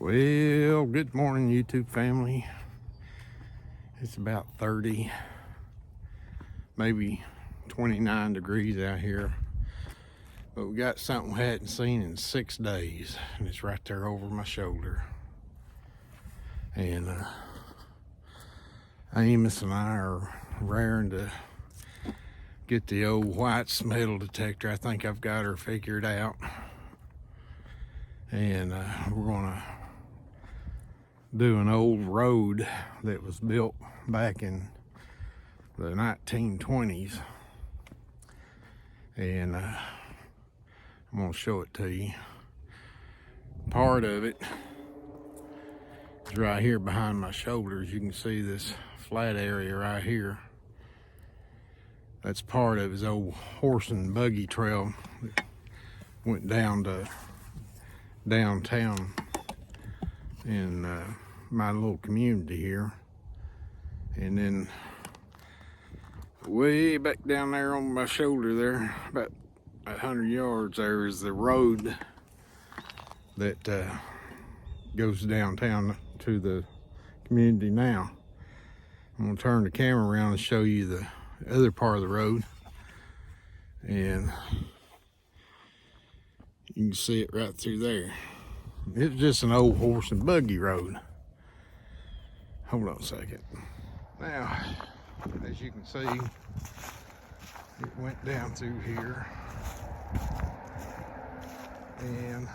Well, good morning, YouTube family. It's about 30, maybe 29 degrees out here. But we got something we hadn't seen in 6 days, and it's right there over my shoulder. And Amos and I are raring to get the old white metal detector. I think I've got her figured out. And we're gonna do an old road that was built back in the 1920s, and I'm gonna show it to you. Part of it is right here behind my shoulders. You can see this flat area right here. That's part of his old horse and buggy trail that went down to downtown in my little community here. And then way back down there on my shoulder there, about 100 yards, there is the road that goes downtown to the community now. I'm gonna turn the camera around and show you the other part of the road, and you can see it right through there. It's just an old horse and buggy road. Hold on a second. Now, as you can see, it went down through here and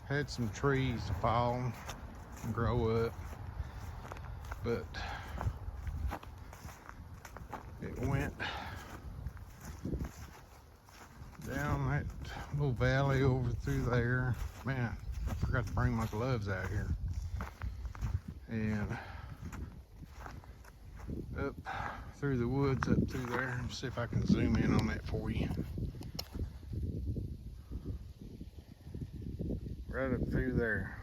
had some trees to fall and grow up, but it went down that little valley over through there. Man, I forgot to bring my gloves out here. And up through the woods up through there. Let's see if I can zoom in on that for you. Right up through there,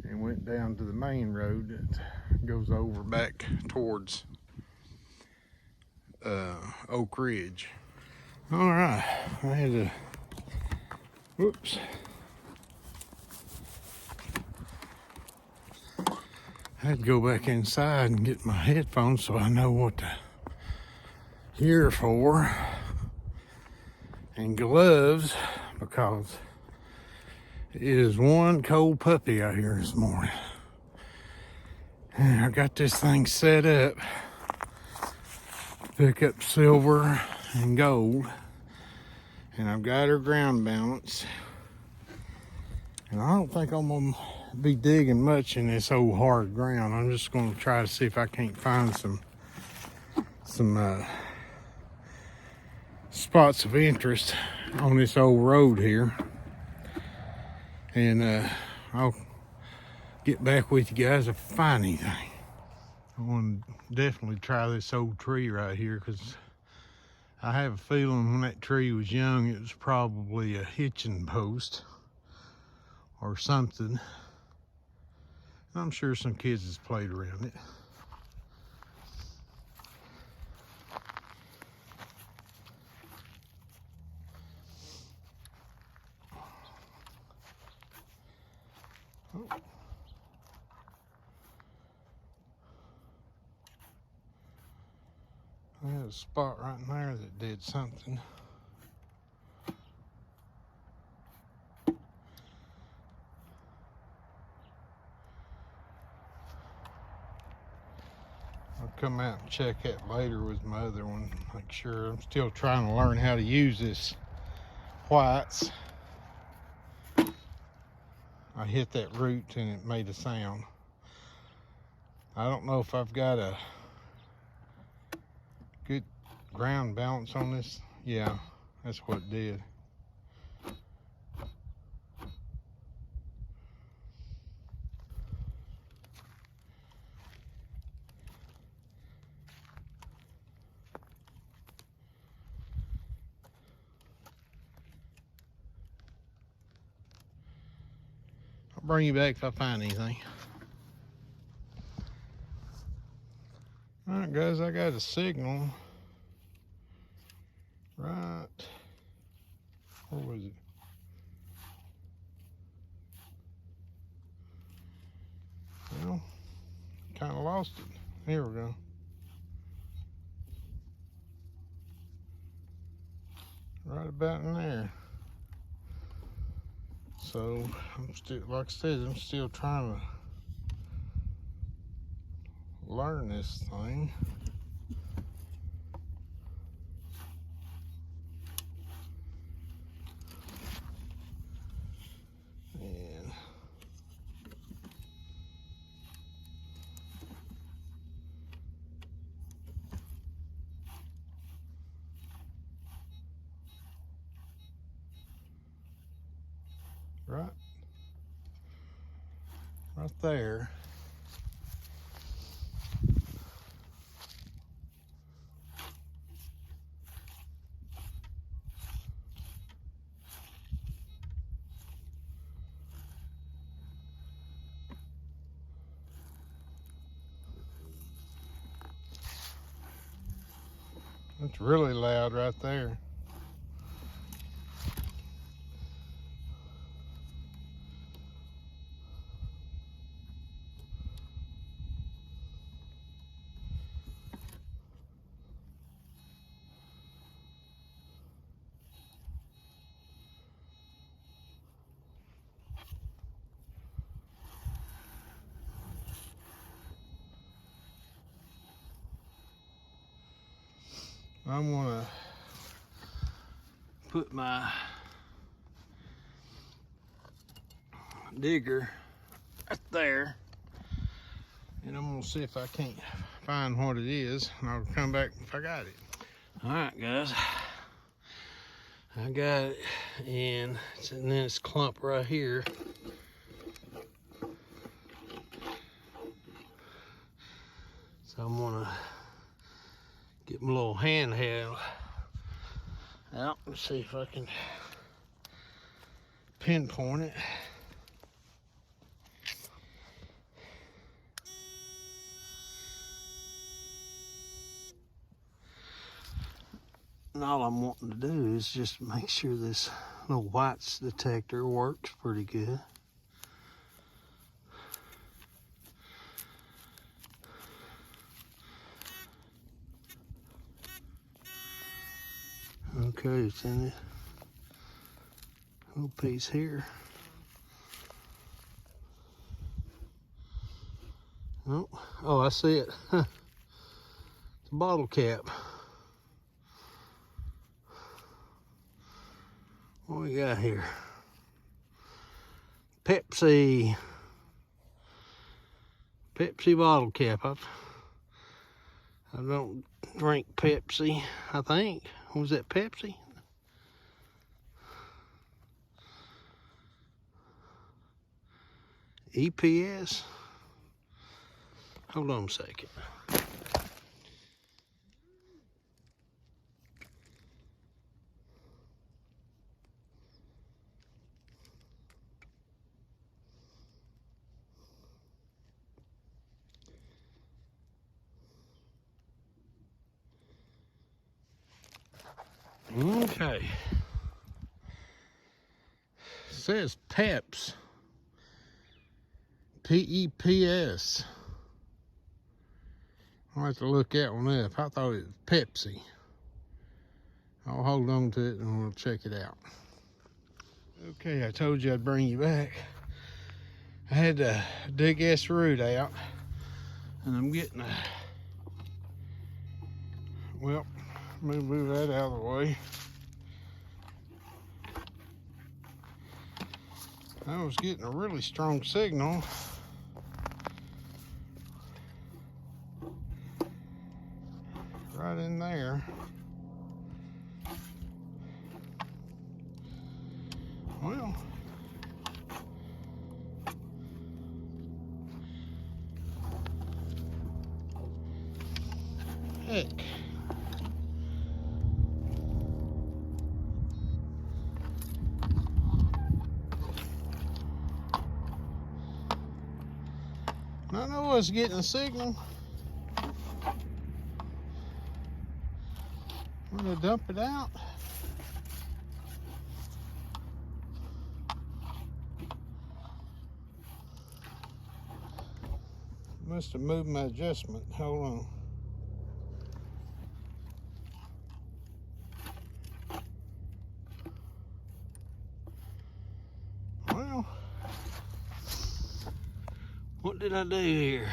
and went down to the main road that goes over back towards Oak Ridge. All right, I had to, whoops. I had to go back inside and get my headphones so I know what to hear for, and gloves, because it is one cold puppy out here this morning. And I got this thing set up to pick up silver and gold, and I've got her ground balance, and I don't think I'm gonna be digging much in this old hard ground. I'm just gonna try to see if I can't find some spots of interest on this old road here, and I'll get back with you guys if I find anything. I want to definitely try this old tree right here, because I have a feeling when that tree was young, it was probably a hitching post or something. I'm sure some kids has played around it. Oh. I had a spot right in there that did something. I'll come out and check that later with my other one. Make sure. I'm still trying to learn how to use this whites. I hit that root and it made a sound. I don't know if I've got a good ground balance on this. Yeah, that's what it did. I'll bring you back if I find anything. All right, guys, I got a signal right, where was it? lost it. Here we go. Right about in there. So I'm still, like I said, I'm still trying to learn this thing. And right there. It's really loud right there. I'm gonna put my digger right there, and I'm gonna see if I can't find what it is, and I'll come back if I got it. All right, guys, I got it, and it's in this clump right here. So I'm gonna get my little handheld out and see if I can pinpoint it. And all I'm wanting to do is just make sure this little whites detector works pretty good. Okay, it's in this little piece here. Oh, I see it. It's a bottle cap. What we got here? Pepsi bottle cap. I don't drink Pepsi, I think. Was that Pepsi? EPS? Hold on a second. Okay. It says Peps. P-E-P-S. I'll have to look that one up. I thought it was Pepsi. I'll hold on to it and we'll check it out. Okay, I told you I'd bring you back. I had to dig this root out, and I'm getting a, well, let me move that out of the way. I was getting a really strong signal. Right in there. Well, heck. I know I was getting a signal. I'm gonna dump it out. Must have moved my adjustment. Hold on. Well, what did I do here?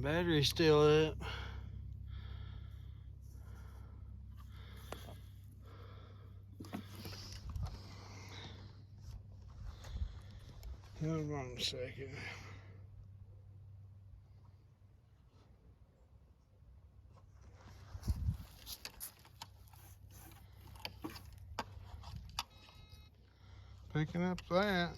Battery's still up. Hold on a second. Picking up that.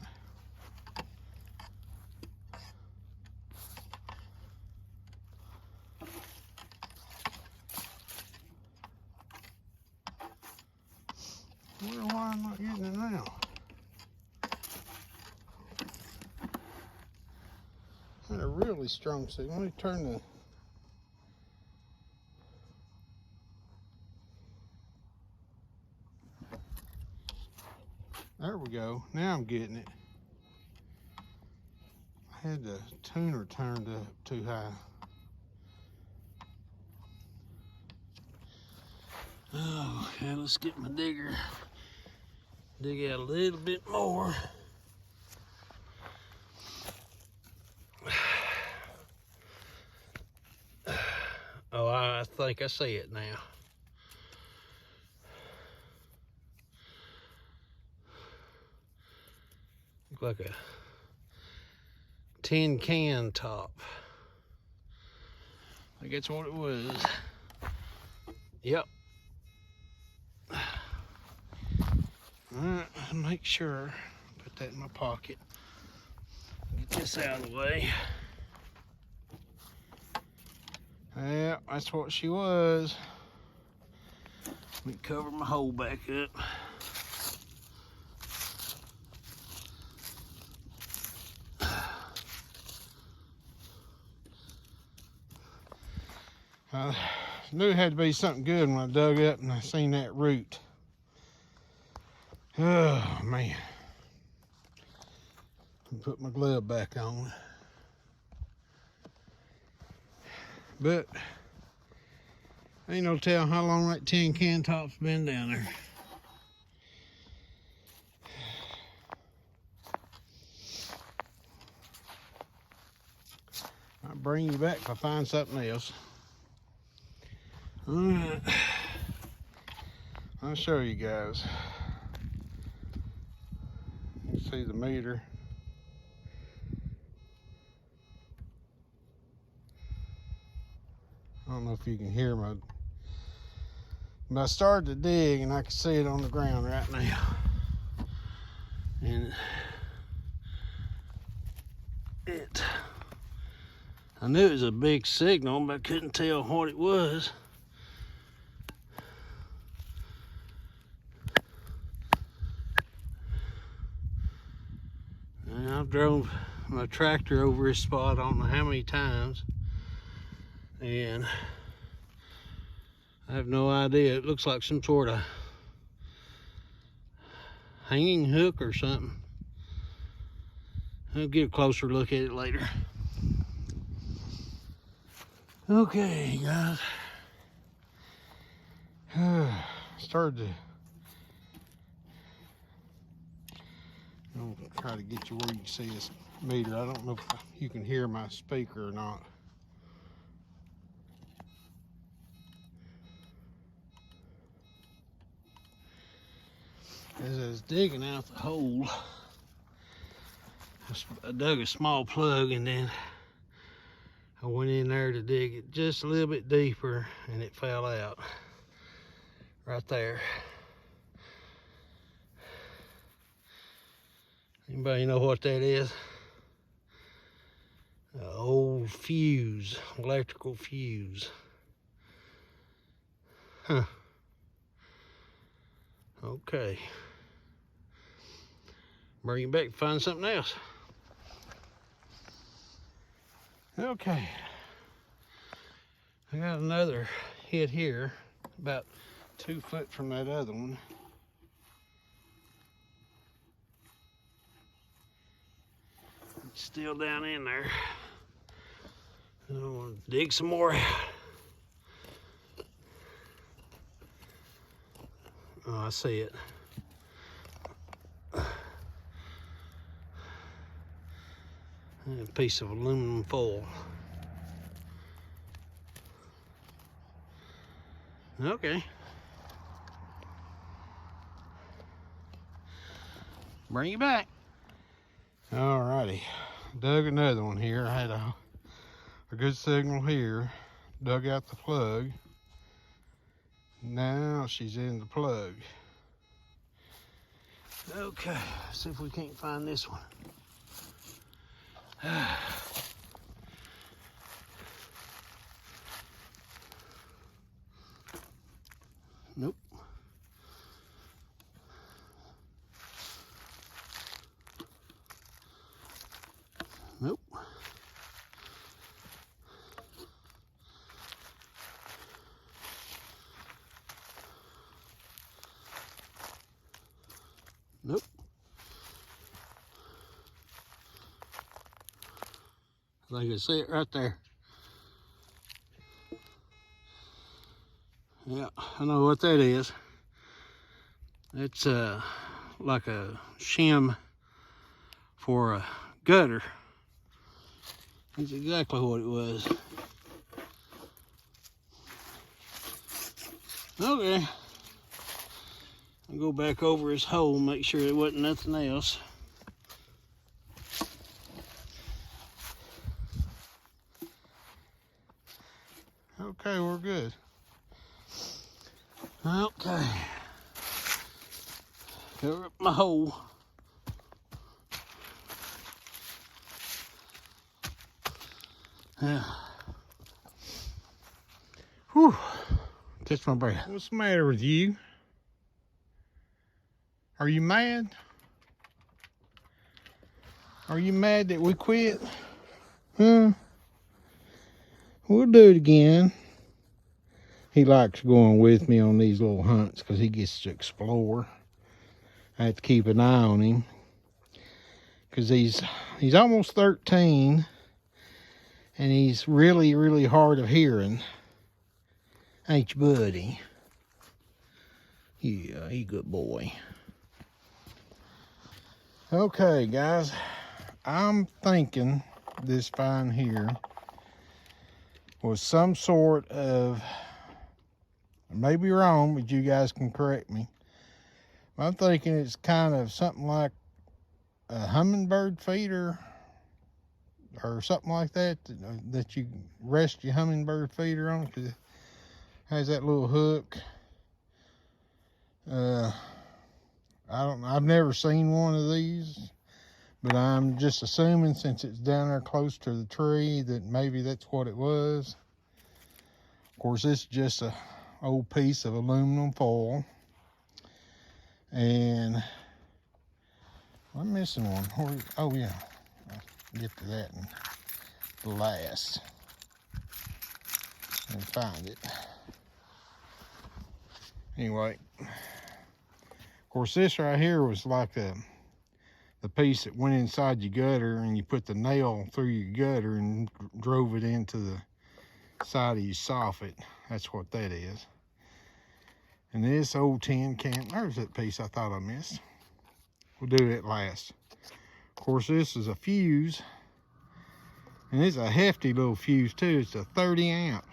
I wonder why I'm not getting it now. Had a really strong signal. Let me turn the. There we go. Now I'm getting it. I had the tuner turned up too high. Oh, okay, let's get my digger. Dig out a little bit more. Oh, I think I see it now. Look like a tin can top. I think that's what it was. Yep. Alright, make sure. Put that in my pocket. Get this out of the way. Yeah, that's what she was. Let me cover my hole back up. I knew it had to be something good when I dug up and I seen that root. Oh, man. Put my glove back on. But ain't no tell how long that tin can top's been down there. I'll bring you back if I find something else. All right, I'll show you guys. You see the meter. I don't know if you can hear me, but I started to dig and I can see it on the ground right now. And I knew it was a big signal, but I couldn't tell what it was. And I've drove my tractor over this spot I don't know how many times, and I have no idea. It looks like some sort of hanging hook or something. I'll get a closer look at it later. Okay, guys. Started to. I'll try to get you where you can see this meter. I don't know if you can hear my speaker or not. As I was digging out the hole, I dug a small plug and then I went in there to dig it just a little bit deeper and it fell out right there. Anybody know what that is? An old fuse, electrical fuse. Huh. Okay. Bring it back and find something else. Okay. I got another hit here, about 2 foot from that other one. It's still down in there. I'm gonna dig some more out. Oh, I see it. A piece of aluminum foil. Okay. Bring it back. Alrighty, dug another one here. I had a good signal here. Dug out the plug. Now she's in the plug. Okay, let's see if we can't find this one. Nope. Nope. Nope. I can see it right there. Yeah, I know what that is. It's like a shim for a gutter. That's exactly what it was. Okay. I'll go back over his hole, make sure it wasn't nothing else. Okay, we're good. Okay. Cover up my hole. Yeah. Whew. Catch my breath. What's the matter with you? Are you mad? Are you mad that we quit? Huh? We'll do it again. He likes going with me on these little hunts because he gets to explore. I have to keep an eye on him because he's almost 13 and he's really hard of hearing. Ain't you, buddy? Yeah, he a good boy. Okay, guys, I'm thinking this find here was some sort of, I may be wrong, but you guys can correct me. I'm thinking it's kind of something like a hummingbird feeder or something like that, that you rest your hummingbird feeder on, because it has that little hook. I've never seen one of these, but I'm just assuming since it's down there close to the tree that maybe that's what it was. Of course, this is just a old piece of aluminum foil. And I'm missing one. Oh yeah, I'll get to that in last and find it. Anyway, of course, this right here was like the piece that went inside your gutter, and you put the nail through your gutter and drove it into the side of your soffit. That's what that is. And this old tin can, there's that piece I thought I missed. We'll do it last. Of course, this is a fuse, and it's a hefty little fuse too. It's a 30 amp.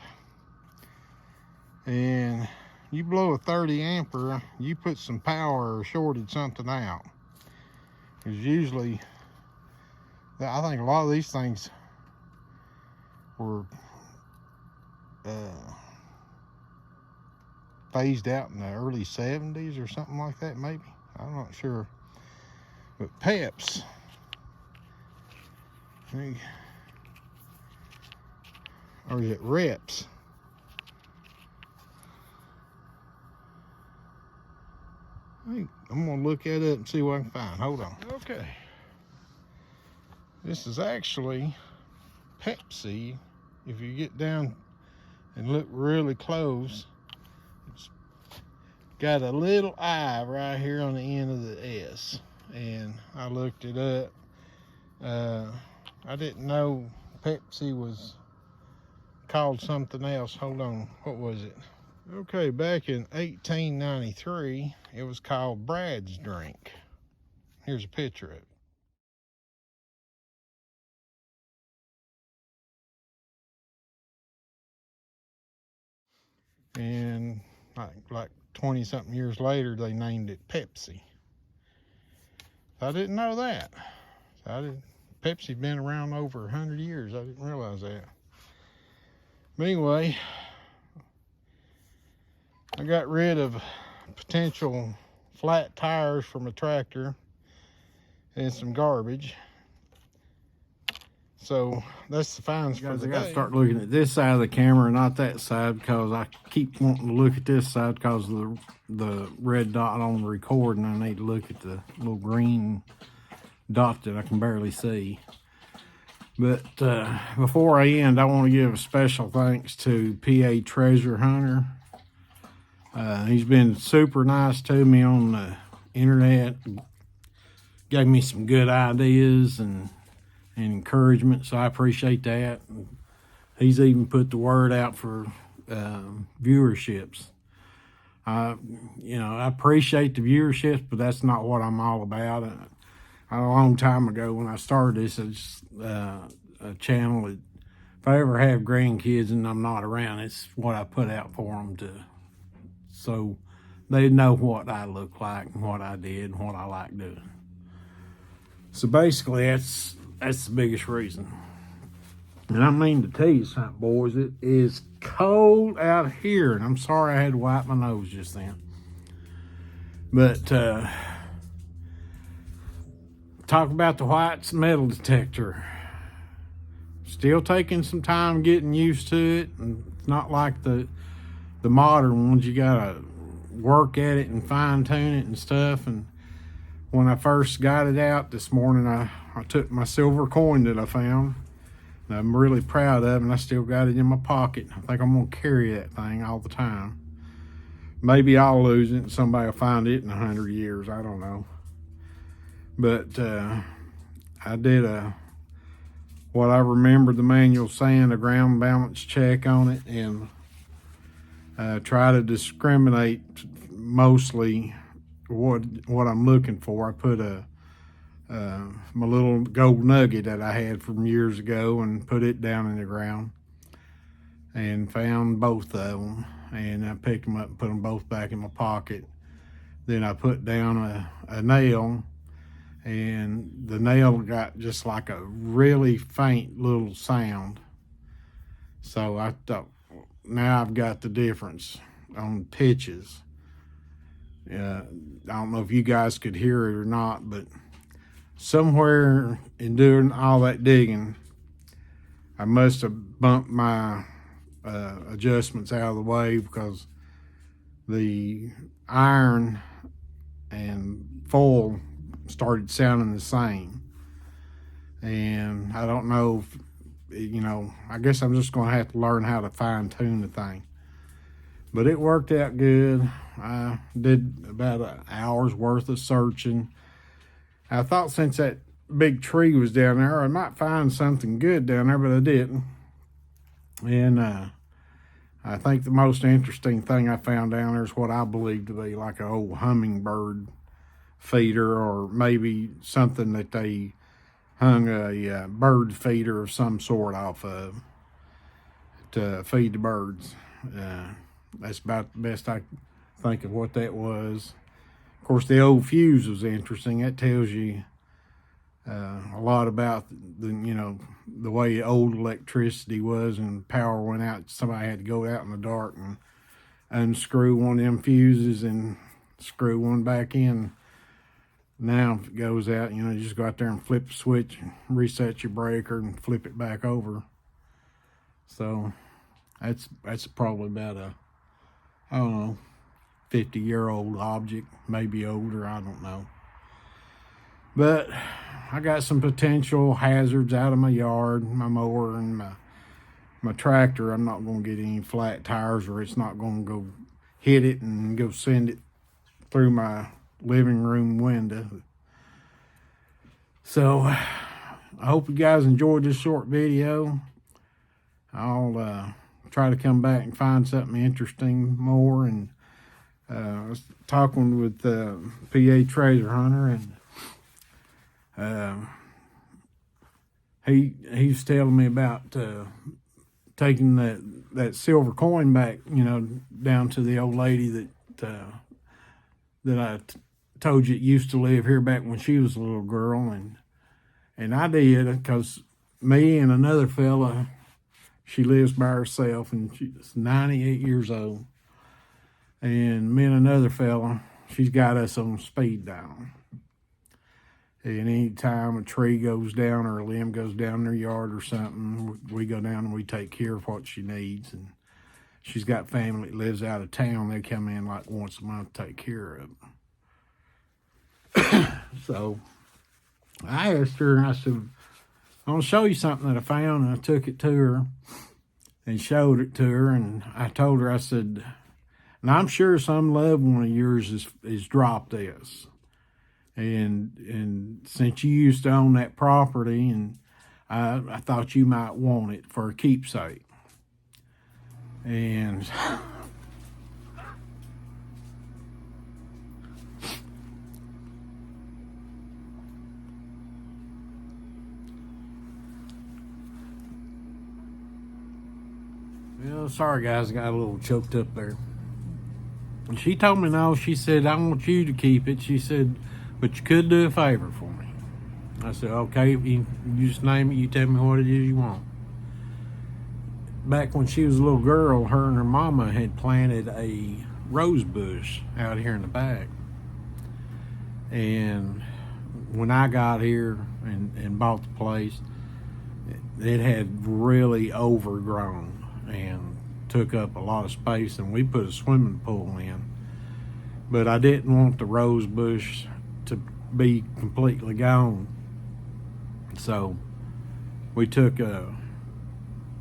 And you blow a 30 ampere, you put some power or shorted something out. Because usually, I think a lot of these things were phased out in the early 70s or something like that, maybe. I'm not sure. But PEPs, or is it reps? I'm gonna look that up and see what I can find. Hold on. Okay. This is actually Pepsi. If you get down and look really close, it's got a little I right here on the end of the S. And I looked it up, I didn't know Pepsi was called something else. Hold on, what was it? Okay, back in 1893, it was called Brad's drink. Here's a picture of it. And like 20 something years later, they named it Pepsi. I didn't know that. Pepsi's been around over 100 years. I didn't realize that. But anyway, I got rid of potential flat tires from a tractor and some garbage. So that's the finds for the day. I gotta start looking at this side of the camera, not that side, because I keep wanting to look at this side because of the red dot on the recording. I need to look at the little green dot that I can barely see. But before I end, I want to give a special thanks to PA Treasure Hunter. He's been super nice to me on the internet. Gave me some good ideas and encouragement, so I appreciate that. He's even put the word out for viewerships. I appreciate the viewerships, but that's not what I'm all about. A long time ago when I started this, it's a channel that if I ever have grandkids and I'm not around, it's what I put out for them so they know what I look like and what I did and what I like doing. So basically, that's the biggest reason. And I mean to tell you something, boys, it is cold out here, and I'm sorry I had to wipe my nose just then. But talk about the White's metal detector. Still taking some time getting used to it, and it's not like the modern ones. You gotta work at it and fine tune it and stuff. And when I first got it out this morning, I took my silver coin that I found. And I'm really proud of it, and I still got it in my pocket. I think I'm gonna carry that thing all the time. Maybe I'll lose it and somebody will find it in 100 years. I don't know. But I did what I remember the manual saying, a ground balance check on it, and try to discriminate mostly what I'm looking for. I put my little gold nugget that I had from years ago and put it down in the ground and found both of them, and I picked them up and put them both back in my pocket. Then I put down a nail, and the nail got just like a really faint little sound. So I thought, now I've got the difference on pitches. I don't know if you guys could hear it or not, but somewhere in doing all that digging, I must have bumped my adjustments out of the way, because the iron and foil started sounding the same. And I don't know if, I guess I'm just going to have to learn how to fine tune the thing. But it worked out good. I did about an hour's worth of searching. I thought since that big tree was down there, I might find something good down there, but I didn't. And I think the most interesting thing I found down there is what I believe to be like an old hummingbird feeder, or maybe something that they hung a bird feeder of some sort off of to feed the birds. That's about the best I think of what that was. Of course, the old fuse was interesting. That tells you a lot about the way old electricity was, and power went out. Somebody had to go out in the dark and unscrew one of them fuses and screw one back in. Now if it goes out, you just go out there and flip the switch and reset your breaker and flip it back over. So that's probably about a, I don't know, 50-year-old object, maybe older, I don't know. But I got some potential hazards out of my yard, my mower and my tractor. I'm not going to get any flat tires, or it's not going to go hit it and go send it through my living room window. So I hope you guys enjoyed this short video. I'll try to come back and find something interesting more. And I was talking with PA Treasure Hunter, and he's telling me about taking that silver coin back, you know, down to the old lady that I told you used to live here back when she was a little girl. And I did, because me and another fella, she lives by herself, and she's 98 years old. And me and another fella, she's got us on speed dial. And anytime a tree goes down or a limb goes down in her yard or something, we go down and we take care of what she needs. And she's got family that lives out of town. They come in like once a month to take care of them. So I asked her, I said, I'm going to show you something that I found. And I took it to her and showed it to her. And I told her, I said, and I'm sure some loved one of yours has dropped this. And since you used to own that property, and I thought you might want it for a keepsake. And well, sorry guys, I got a little choked up there. And she told me no. She said, I want you to keep it. She said, but you could do a favor for me. I said, okay, you just name it. You tell me what it is you want. Back when she was a little girl, her and her mama had planted a rose bush out here in the back. And when I got here and bought the place, it had really overgrown and took up a lot of space, and we put a swimming pool in. But I didn't want the rose bush to be completely gone. So we took a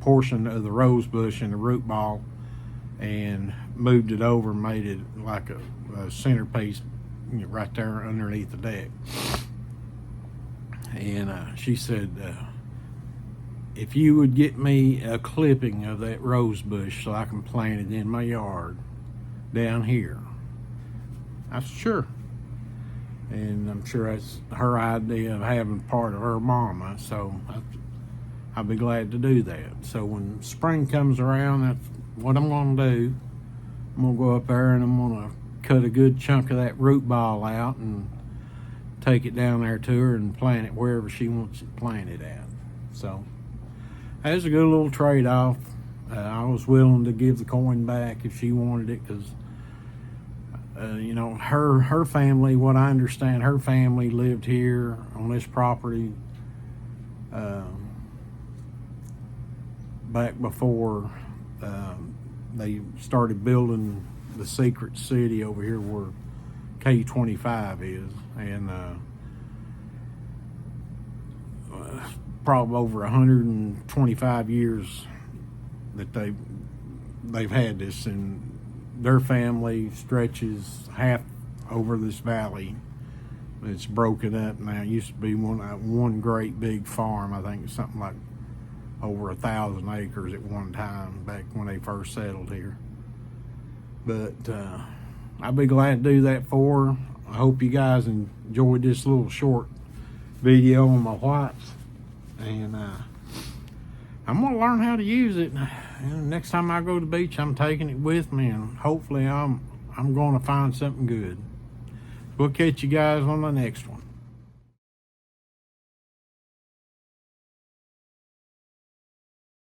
portion of the rose bush and the root ball and moved it over and made it like a centerpiece, you know, right there underneath the deck. And she said, if you would get me a clipping of that rose bush so I can plant it in my yard down here. I said, sure. And I'm sure that's her idea of having part of her mama, so I'll be glad to do that. So when spring comes around, that's what I'm going to do. I'm going to go up there and I'm going to cut a good chunk of that root ball out and take it down there to her and plant it wherever she wants it planted at. So that's a good little trade-off. I was willing to give the coin back if she wanted it, because you know, her family, what I understand, her family lived here on this property back before they started building the secret city over here where K25 is. And probably over 125 years that they've had this, and their family stretches half over this valley. It's broken up now. It used to be one great big farm. I think it's something like over 1,000 acres at one time back when they first settled here. But I'll be glad to do that for her. I hope you guys enjoyed this little short video on my whites. And I'm going to learn how to use it. And next time I go to the beach, I'm taking it with me, and hopefully I'm going to find something good. We'll catch you guys on the next one.